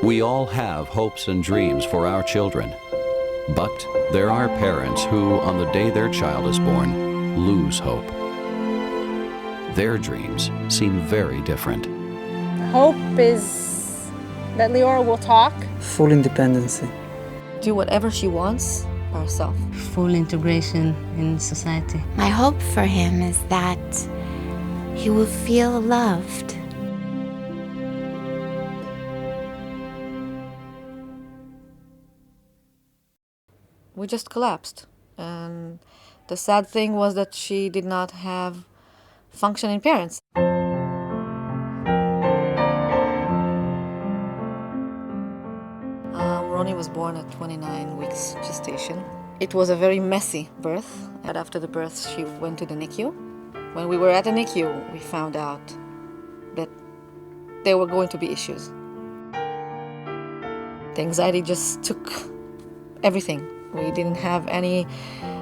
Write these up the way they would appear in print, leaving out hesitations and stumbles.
We all have hopes and dreams for our children. But there are parents who, on the day their child is born, lose hope. Their dreams seem very different. Hope is that Leora will talk. Full independency. Do whatever she wants by herself. Full integration in society. My hope for him is that he will feel loved. We just collapsed. And the sad thing was that she did not have functioning parents. Ronnie was born at 29 weeks gestation. It was a very messy birth. And after the birth, she went to the NICU. When we were at the NICU, we found out that there were going to be issues. The anxiety just took everything. We didn't have any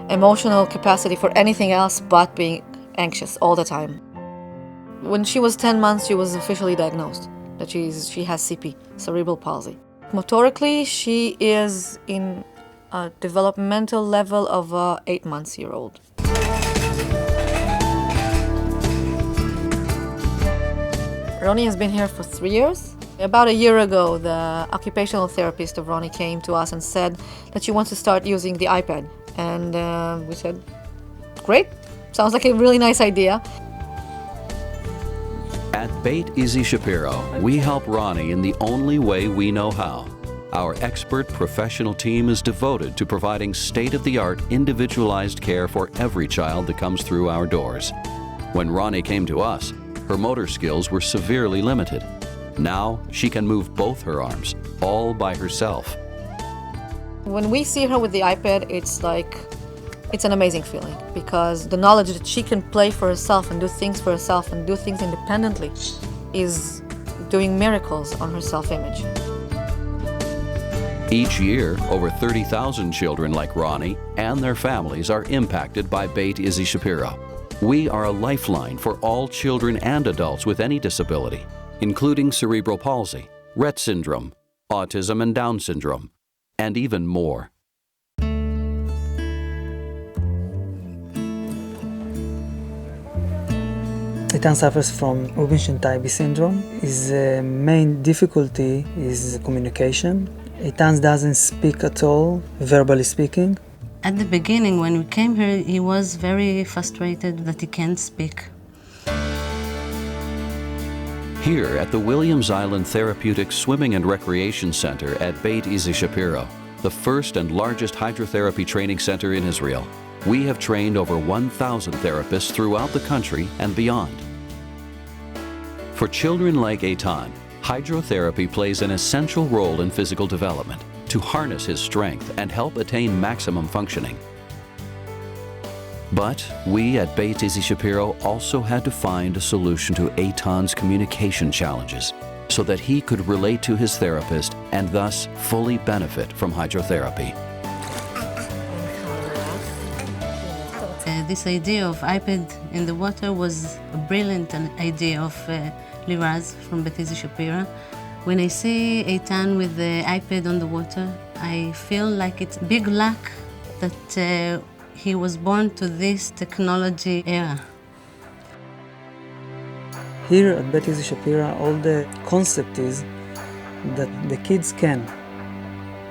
emotional capacity for anything else but being anxious all the time. When she was 10 months, she was officially diagnosed that she has CP, cerebral palsy. Motorically, she is in a developmental level of a 8-month-old. Ronnie has been here for 3 years. About a year ago, the occupational therapist of Ronnie came to us and said that she wants to start using the iPad. And we said, great, sounds like a really nice idea. At Beit Issie Shapiro, we help Ronnie in the only way we know how. Our expert professional team is devoted to providing state-of-the-art individualized care for every child that comes through our doors. When Ronnie came to us, her motor skills were severely limited. Now she can move both her arms, all by herself. When we see her with the iPad, it's an amazing feeling, because the knowledge that she can play for herself and do things for herself and do things independently is doing miracles on her self-image. Each year, over 30,000 children like Ronnie and their families are impacted by Beit Issie Shapiro. We are a lifeline for all children and adults with any disability, including cerebral palsy, Rett syndrome, autism and Down syndrome, and even more. Eitan suffers from Rubinstein-Taibi syndrome. His main difficulty is communication. Eitan doesn't speak at all, verbally speaking. At the beginning, when we came here, he was very frustrated that he can't speak. Here at the Williams Island Therapeutic Swimming and Recreation Center at Beit Issie Shapiro, the first and largest hydrotherapy training center in Israel, we have trained over 1,000 therapists throughout the country and beyond. For children like Eitan, hydrotherapy plays an essential role in physical development to harness his strength and help attain maximum functioning. But we at Beit Issie Shapiro also had to find a solution to Eitan's communication challenges so that he could relate to his therapist and thus fully benefit from hydrotherapy. This idea of iPad in the water was a brilliant idea of Liraz from Beit Issie Shapiro. When I see Eitan with the iPad on the water, I feel like it's big luck that he was born to this technology era. Here at Beit Issie Shapiro, all the concept is that the kids can.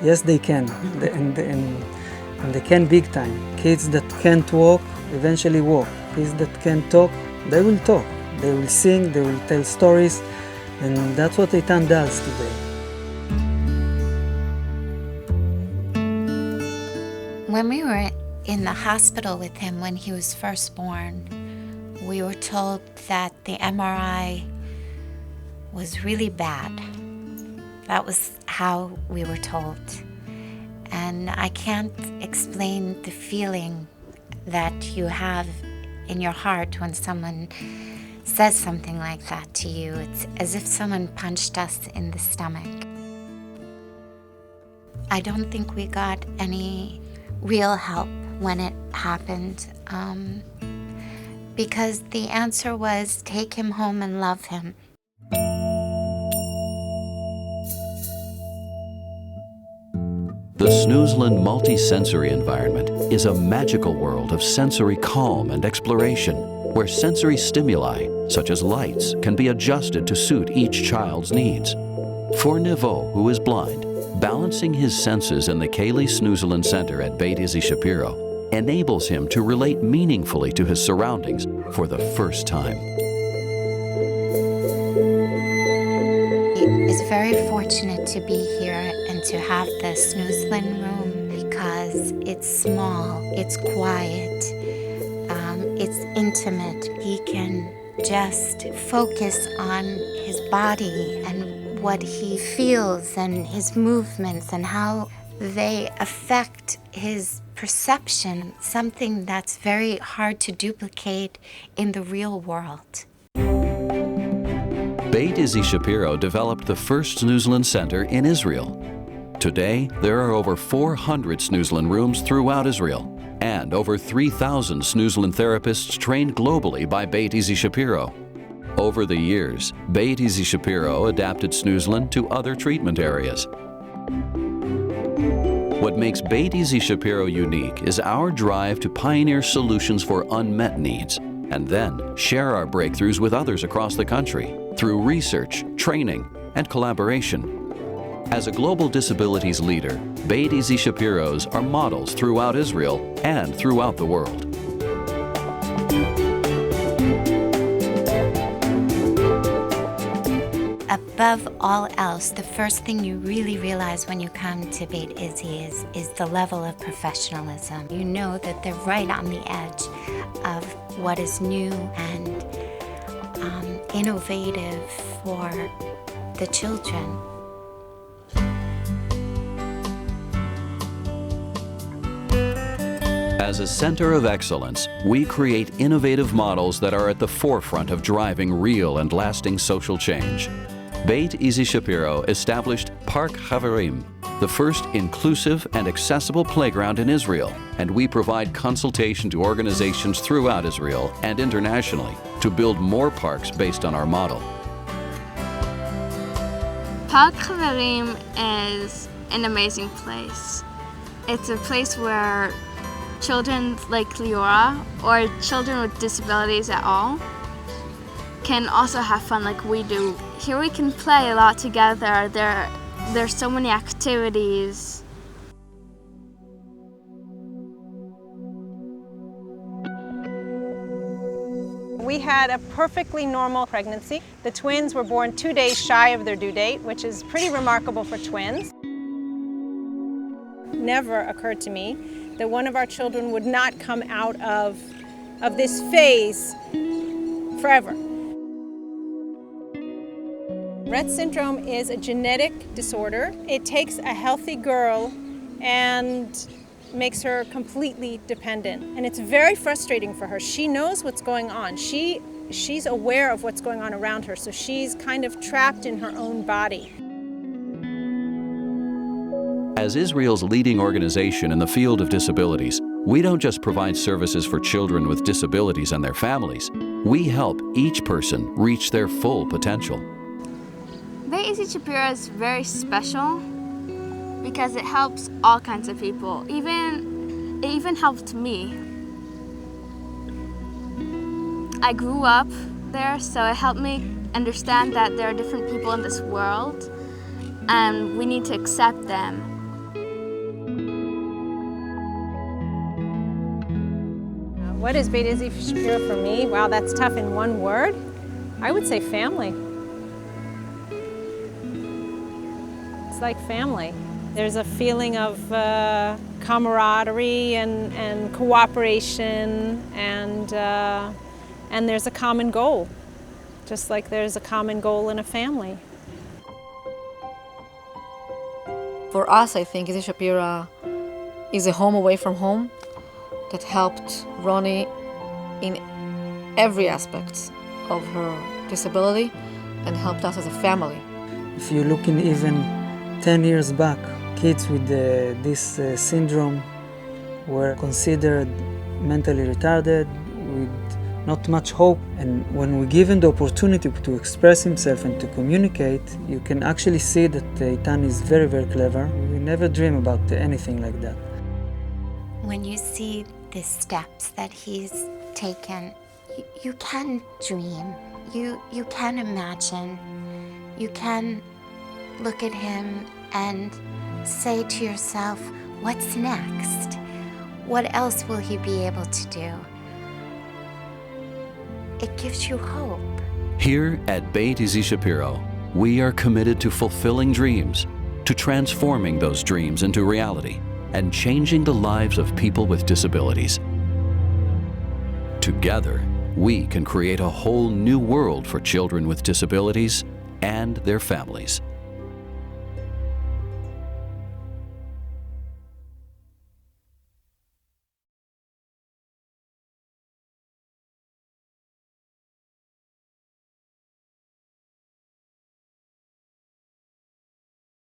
Yes, they can, and they can big time. Kids that can't walk eventually walk. Kids that can talk, they will talk. They will sing, they will tell stories, and that's what Eitan does today. When we were in the hospital with him when he was first born, we were told that the MRI was really bad. That was how we were told. And I can't explain the feeling that you have in your heart when someone says something like that to you. It's as if someone punched us in the stomach. I don't think we got any real help when it happened, because the answer was take him home and love him. Snoezelen multi-sensory environment is a magical world of sensory calm and exploration, where sensory stimuli, such as lights, can be adjusted to suit each child's needs. For Nevo, who is blind, balancing his senses in the Kaylee Snoezelen Center at Beit Issie Shapiro enables him to relate meaningfully to his surroundings for the first time. He is very fortunate to be here and to have the Snoezelen room because it's small, it's quiet, it's intimate. He can just focus on his body and what he feels and his movements and how they affect his perception, something that's very hard to duplicate in the real world. Beit Issie Shapiro developed the first Snoezelen Center in Israel. Today, there are over 400 Snoezelen rooms throughout Israel, and over 3,000 Snoezelen therapists trained globally by Beit Issie Shapiro. Over the years, Beit Issie Shapiro adapted Snoezelen to other treatment areas. What makes Beit Issie Shapiro unique is our drive to pioneer solutions for unmet needs, and then share our breakthroughs with others across the country through research, training, and collaboration. As a global disabilities leader, Beit Issie Shapiros are models throughout Israel and throughout the world. Above all else, the first thing you really realize when you come to Beit Issie is the level of professionalism. You know that they're right on the edge of what is new and innovative for the children. As a center of excellence, we create innovative models that are at the forefront of driving real and lasting social change. Beit Issie Shapiro established Park Haverim, the first inclusive and accessible playground in Israel, and we provide consultation to organizations throughout Israel and internationally to build more parks based on our model. Park Haverim is an amazing place. It's a place where children like Leora or children with disabilities at all can also have fun like we do. Here we can play a lot together. There's so many activities. We had a perfectly normal pregnancy. The twins were born 2 days shy of their due date, which is pretty remarkable for twins. Never occurred to me that one of our children would not come out of this phase forever. Rett syndrome is a genetic disorder. It takes a healthy girl and makes her completely dependent. And it's very frustrating for her. She knows what's going on. She's aware of what's going on around her, so she's kind of trapped in her own body. As Israel's leading organization in the field of disabilities, we don't just provide services for children with disabilities and their families. We help each person reach their full potential. Beit Issie Shapiro is very special because it helps all kinds of people. It even helped me. I grew up there, so it helped me understand that there are different people in this world and we need to accept them. What is Beit Issie Shapiro for me? Wow, that's tough in one word. I would say family. It's like family. There's a feeling of camaraderie and cooperation, and there's a common goal, just like there's a common goal in a family. For us, I think Issie Shapiro is a home away from home that helped Ronnie in every aspect of her disability and helped us as a family. If you look in even 10 years back, kids with this syndrome were considered mentally retarded with not much hope. And when we give him the opportunity to express himself and to communicate, you can actually see that Eitan is very, very clever. We never dream about anything like that. When you see the steps that he's taken, you can dream, you can imagine, you can look at him and say to yourself, what's next? What else will he be able to do? It gives you hope. Here at Beit Issie Shapiro, we are committed to fulfilling dreams, to transforming those dreams into reality, and changing the lives of people with disabilities. Together, we can create a whole new world for children with disabilities and their families.